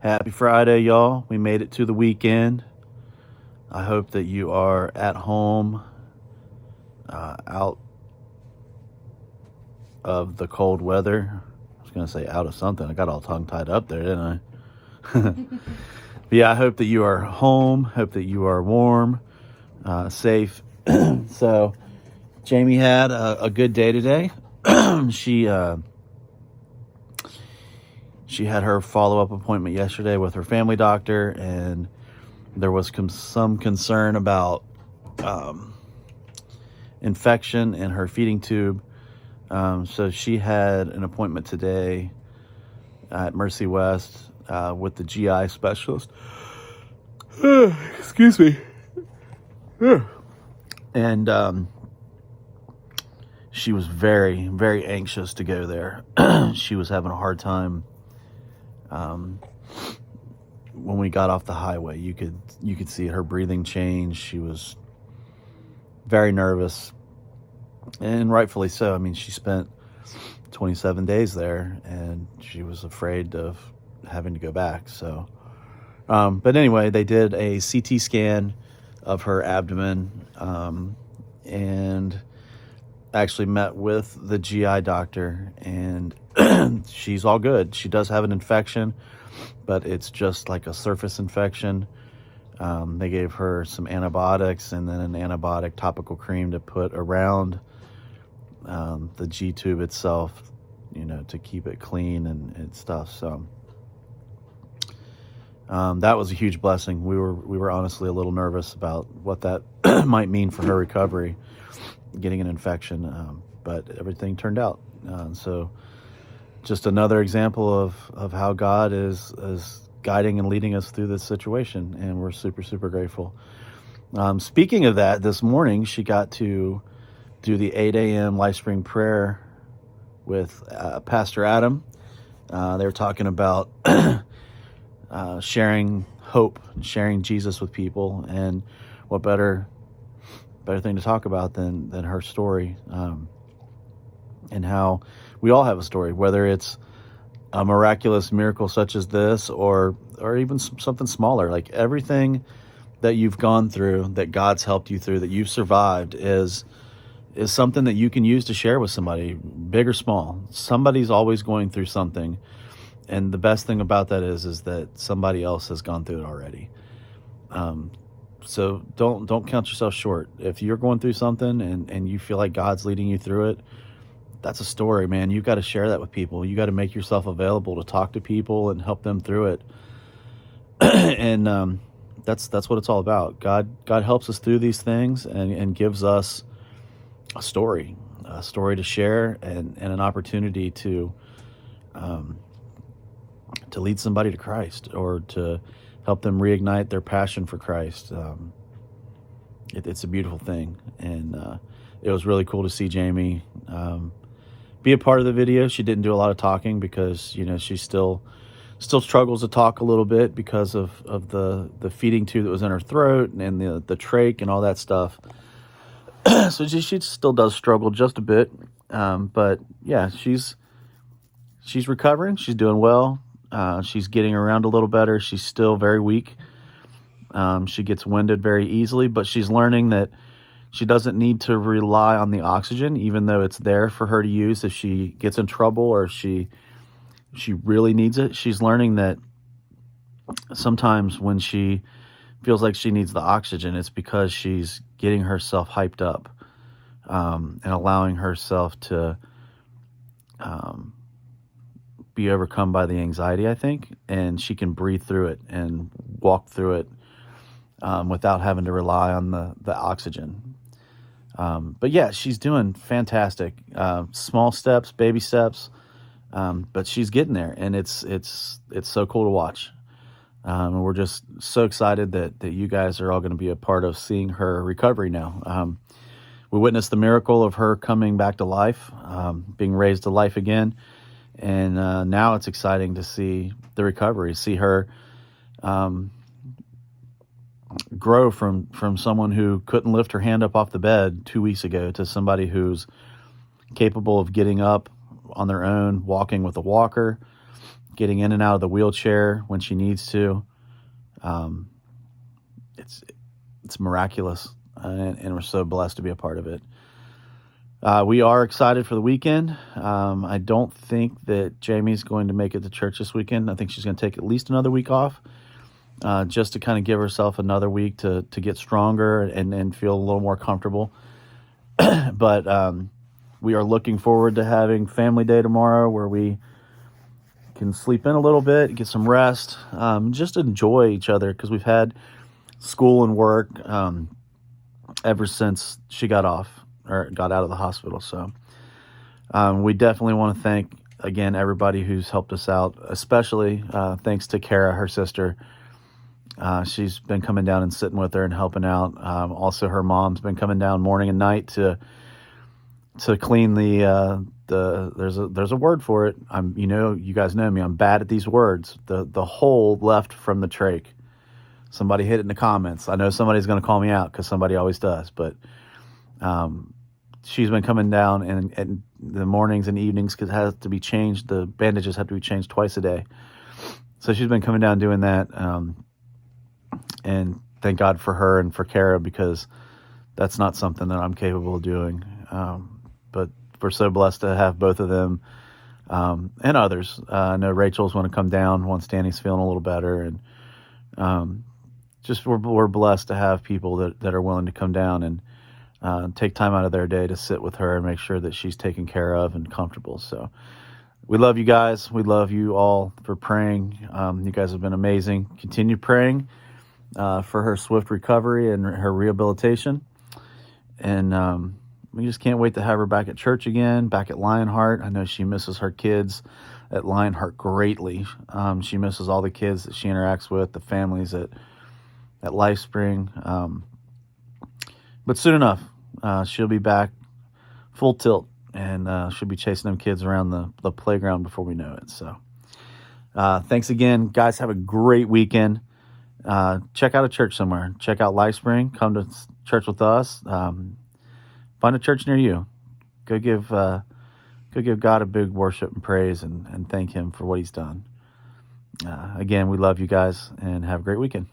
Happy Friday, y'all. We made it to the weekend. I hope that you are at home, out of the cold weather. I was going to say out of something. I got all tongue tied up there, didn't I? But yeah, I hope that you are home. Hope that you are warm, safe. So, Jamie had a good day today. She had her follow-up appointment yesterday with her family doctor, and there was some concern about infection in her feeding tube. So she had an appointment today at Mercy West with the GI specialist. Excuse me. And she was very, very anxious to go there. She was having a hard time. When we got off the highway, you could see her breathing change. She was very nervous, and rightfully so. I mean, she spent 27 days there, and she was afraid of having to go back. So, but anyway, they did a CT scan of her abdomen, and actually met with the GI doctor, and she's all good. She does have an infection, but it's just like a surface infection. They gave her some antibiotics and then an antibiotic topical cream to put around the G tube itself, to keep it clean and stuff. So that was a huge blessing. We were honestly a little nervous about what that might mean for her recovery, getting an infection, but everything turned out. So just another example of how God is guiding and leading us through this situation, and we're super, super grateful. Speaking of that, this morning she got to do the 8 a.m. LifeSpring prayer with Pastor Adam. They were talking about sharing hope, sharing Jesus with people, and what better thing to talk about than her story, and how we all have a story, whether it's a miraculous miracle such as this, or even something smaller. Like everything that you've gone through, that God's helped you through, that you've survived, is something that you can use to share with somebody, big or small. Somebody's always going through something, and the best thing about that is that somebody else has gone through it already. So don't count yourself short. If you're going through something and you feel like God's leading you through it, that's a story, man. You've got to share that with people. You got to make yourself available to talk to people and help them through it. And that's what it's all about. God helps us through these things and gives us a story to share, and an opportunity to lead somebody to Christ, or to help them reignite their passion for Christ. It's a beautiful thing, and it was really cool to see Jamie be a part of the video. She didn't do a lot of talking because she still struggles to talk a little bit because of the feeding tube that was in her throat, and the trach and all that stuff. So she still does struggle just a bit, but yeah, she's recovering. She's doing well. She's getting around a little better. She's still very weak. She gets winded very easily, but she's learning that she doesn't need to rely on the oxygen, even though it's there for her to use if she gets in trouble, or if she really needs it. She's learning that sometimes when she feels like she needs the oxygen, it's because she's getting herself hyped up, and allowing herself to be overcome by the anxiety, I think, and she can breathe through it and walk through it without having to rely on the oxygen. But yeah, she's doing fantastic. Small steps, baby steps, but she's getting there, and it's so cool to watch. And we're just so excited that you guys are all going to be a part of seeing her recovery now. We witnessed the miracle of her coming back to life, being raised to life again. And now it's exciting to see the recovery, see her grow from someone who couldn't lift her hand up off the bed 2 weeks ago to somebody who's capable of getting up on their own, walking with a walker, getting in and out of the wheelchair when she needs to. Um, it's miraculous, and we're so blessed to be a part of it. We are excited for the weekend. I don't think that Jamie's going to make it to church this weekend. I think she's going to take at least another week off, just to kind of give herself another week to get stronger and feel a little more comfortable. But we are looking forward to having family day tomorrow, where we can sleep in a little bit, get some rest, just enjoy each other, because we've had school and work ever since she got out of the hospital. So we definitely want to thank, again, everybody who's helped us out, especially thanks to Kara, her sister. She's been coming down and sitting with her and helping out. Also, her mom's been coming down morning and night to clean there's a word for it. You guys know me. I'm bad at these words. The hole left from the trach. Somebody hit it in the comments. I know somebody's going to call me out, because somebody always does. But she's been coming down and the mornings and evenings, because it has to be changed. The bandages have to be changed twice a day. So she's been coming down doing that. And thank God for her and for Kara, because that's not something that I'm capable of doing. But we're so blessed to have both of them, and others. I know Rachel's going to come down once Danny's feeling a little better. And just we're blessed to have people that are willing to come down and take time out of their day to sit with her and make sure that she's taken care of and comfortable. So we love you guys. We love you all for praying. You guys have been amazing. Continue praying for her swift recovery and her rehabilitation. And we just can't wait to have her back at church again, back at Lionheart. I know she misses her kids at Lionheart greatly. She misses all the kids that she interacts with, the families at LifeSpring. But soon enough, she'll be back full tilt, and she'll be chasing them kids around the playground before we know it. So thanks again, guys. Have a great weekend. Check out a church somewhere. Check out LifeSpring. Come to church with us. Find a church near you. Go give God a big worship and praise and thank him for what he's done. Again, we love you guys, and have a great weekend.